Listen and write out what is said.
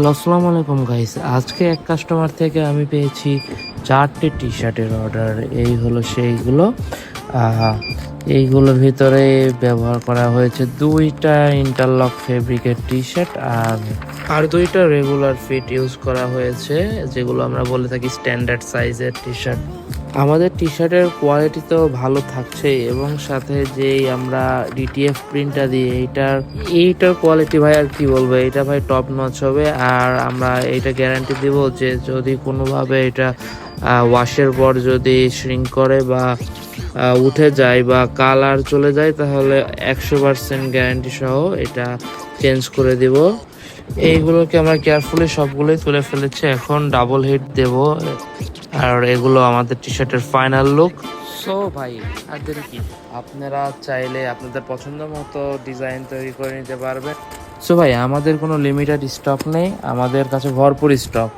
Hello, আসসালামু আলাইকুম guys. আজকে এক কাস্টমার থেকে আমি পেয়েছি 4টে টি শার্টের অর্ডার। এই হলো সেইগুলো। আহ, এইগুলোর ভিতরে ব্যবহার করা হয়েছে 2টা ইন্টারলক ফেব্রিকের টি শার্ট আর 2টা রেগুলার ফিট ইউজ করা হয়েছে, যেগুলো আমরা বলে থাকি স্ট্যান্ডার্ড সাইজের টি শার্ট। আমাদের টি শার্টের কোয়ালিটি তো ভালো থাকছে, এবং সাথে যেই আমরা ডিটিএফ প্রিন্টটা দিই এইটার কোয়ালিটি ভাই আর কি বলবো, এটা ভাই টপ নচ হবে। আর আমরা এইটা গ্যারান্টি দিব যে যদি কোনোভাবে এটা ওয়াশের পর যদি শ্রিঙ্ক করে বা উঠে যায় বা কালার চলে যায়, তাহলে 100% গ্যারান্টি সহ এটা চেঞ্জ করে দিব। এইগুলোকে আমরা কেয়ারফুলি সবগুলোই তুলে ফেলেছি, এখন ডাবল হিট দেব। আর এগুলো আমাদের টি শার্টের ফাইনাল লুক। সো ভাই, আর দেরি কি, আপনারা চাইলে আপনাদের পছন্দ মতো ডিজাইন তৈরি করে নিতে পারবেন। সো ভাই, আমাদের কোনো লিমিটেড স্টক নেই, আমাদের কাছে ভরপুর স্টক।